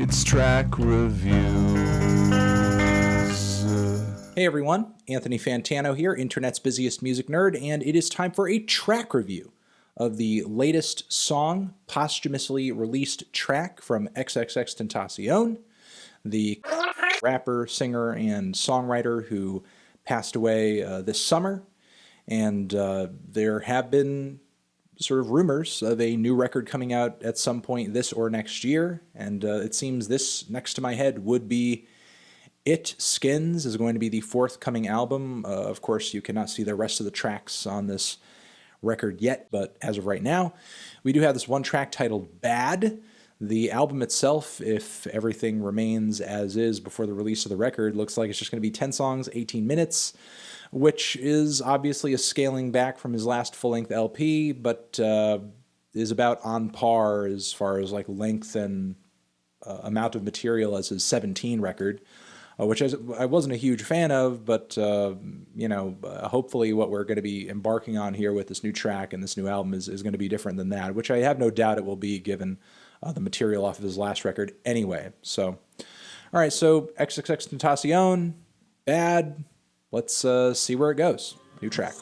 It's track reviews. Hey everyone, Anthony Fantano here, internet's busiest music nerd, and it is time for a track review of the latest song, posthumously released track from Xxxtentacion, the rapper, singer, and songwriter who passed away this summer. And there have been sort of rumors of a new record coming out at some point this or next year, and it seems this next to my head would be It. Skins is going to be the forthcoming album. Of course, you cannot see the rest of the tracks on this record yet, but as of right now, we do have this one track titled Bad. The album itself, if everything remains as is before the release of the record, looks like it's just going to be 10 songs, 18 minutes, which is obviously a scaling back from his last full-length LP, but is about on par as far as like length and amount of material as his 17 record, which I wasn't a huge fan of, but hopefully what we're going to be embarking on here with this new track and this new album is going to be different than that, which I have no doubt it will be given the material off of his last record anyway. So, all right, so Xxxtentacion, Bad. Let's see where it goes. New track.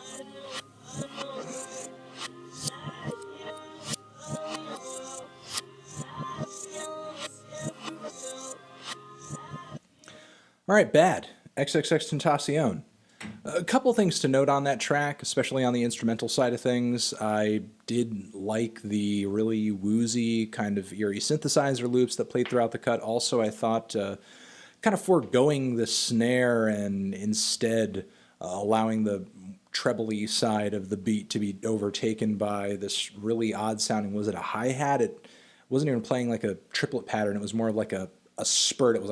All right, Bad. Xxxtentacion. A couple things to note on that track, especially on the instrumental side of things. I did like the really woozy, kind of eerie synthesizer loops that played throughout the cut. Also, I thought kind of foregoing the snare and instead allowing the trebly side of the beat to be overtaken by this really odd sounding, was it a hi-hat? It wasn't even playing like a triplet pattern. It was more of like a spurt. It was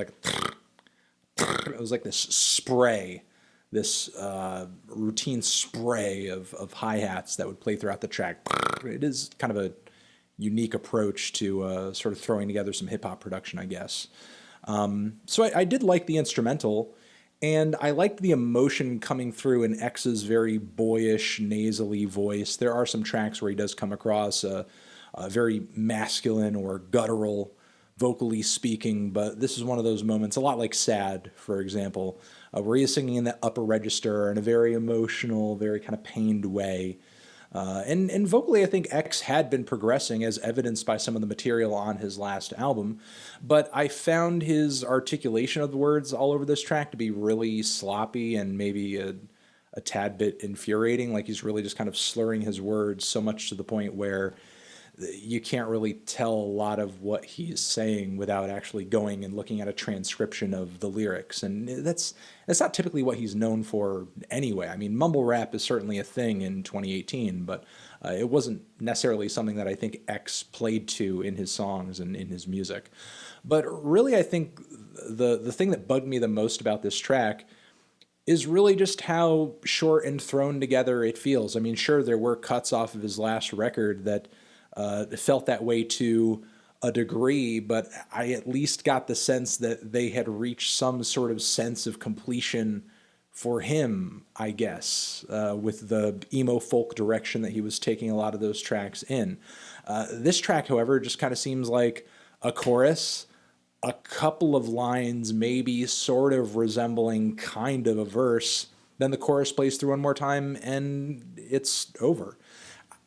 like this spray, this routine spray of hi-hats that would play throughout the track. It is kind of a unique approach to sort of throwing together some hip-hop production, I guess. So I did like the instrumental, and I liked the emotion coming through in X's very boyish, nasally voice. There are some tracks where he does come across a very masculine or guttural, vocally speaking, but this is one of those moments, a lot like Sad, for example, where he is singing in that upper register in a very emotional, very kind of pained way. And vocally, I think X had been progressing, as evidenced by some of the material on his last album, but I found his articulation of the words all over this track to be really sloppy and maybe a tad bit infuriating. Like he's really just kind of slurring his words so much to the point where you can't really tell a lot of what he's saying without actually going and looking at a transcription of the lyrics. And that's not typically what he's known for anyway. I mean, mumble rap is certainly a thing in 2018, but it wasn't necessarily something that I think X played to in his songs and in his music. But really, I think the thing that bugged me the most about this track is really just how short and thrown together it feels. I mean, sure, there were cuts off of his last record that felt that way to a degree, but I at least got the sense that they had reached some sort of sense of completion for him, I guess, with the emo folk direction that he was taking a lot of those tracks in. This track, however, just kind of seems like a chorus, a couple of lines maybe sort of resembling kind of a verse, then the chorus plays through one more time and it's over.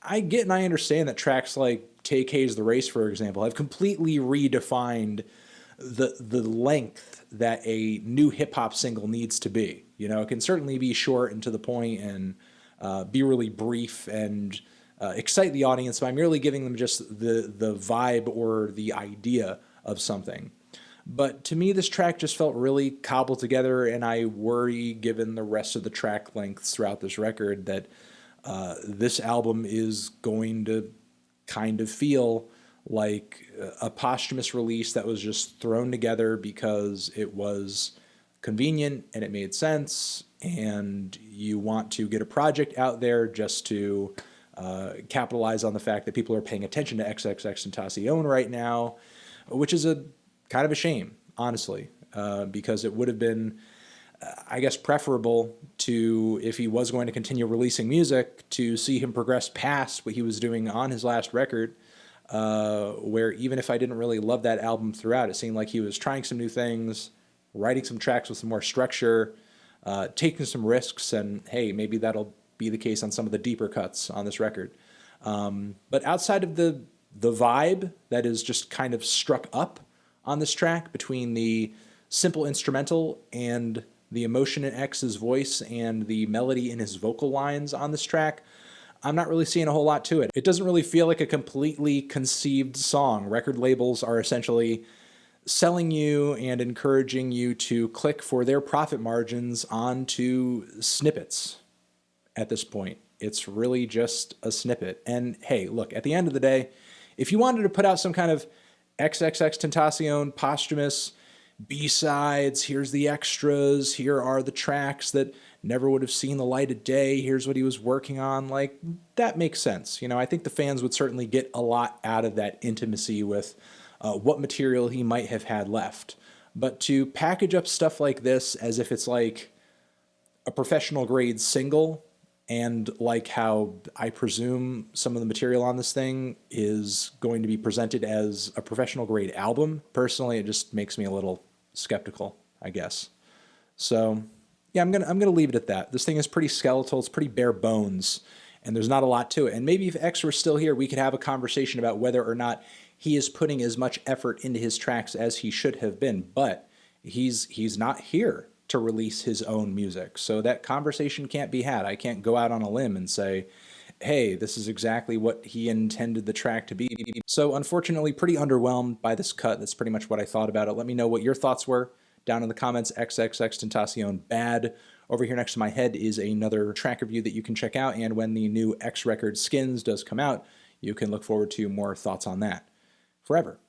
I get and I understand that tracks like Take Hayes the Race, for example, have completely redefined the length that a new hip-hop single needs to be. You know, it can certainly be short and to the point and be really brief and excite the audience by merely giving them just the vibe or the idea of something. But to me, this track just felt really cobbled together, and I worry, given the rest of the track lengths throughout this record, that this album is going to kind of feel like a posthumous release that was just thrown together because it was convenient and it made sense, and you want to get a project out there just to capitalize on the fact that people are paying attention to Xxxtentacion right now, which is a kind of a shame, honestly, because it would have been, I guess, preferable to, if he was going to continue releasing music, to see him progress past what he was doing on his last record, where even if I didn't really love that album throughout, it seemed like he was trying some new things, writing some tracks with some more structure, taking some risks, and hey, maybe that'll be the case on some of the deeper cuts on this record. But outside of the vibe that is just kind of struck up on this track between the simple instrumental and the emotion in X's voice and the melody in his vocal lines on this track, I'm not really seeing a whole lot to it. It doesn't really feel like a completely conceived song. Record labels are essentially selling you and encouraging you to click for their profit margins onto snippets at this point. It's really just a snippet. And hey, look, at the end of the day, if you wanted to put out some kind of Xxxtentacion posthumous B-sides, here's the extras, here are the tracks that never would have seen the light of day, here's what he was working on, like, that makes sense. You know, I think the fans would certainly get a lot out of that intimacy with what material he might have had left. But to package up stuff like this as if it's like a professional grade single, and like how I presume some of the material on this thing is going to be presented as a professional grade album, personally, it just makes me a little skeptical, I guess. So yeah, I'm gonna leave it at that. This thing is pretty skeletal, it's pretty bare bones, and there's not a lot to it. And maybe if X were still here, we could have a conversation about whether or not he is putting as much effort into his tracks as he should have been. But he's not here to release his own music. So that conversation can't be had. I can't go out on a limb and say, hey, this is exactly what he intended the track to be. So unfortunately, pretty underwhelmed by this cut. That's pretty much what I thought about it. Let me know what your thoughts were down in the comments. Xxxtentacion bad. Over here next to my head is another track review that you can check out. And when the new X record Skins does come out, you can look forward to more thoughts on that. Forever.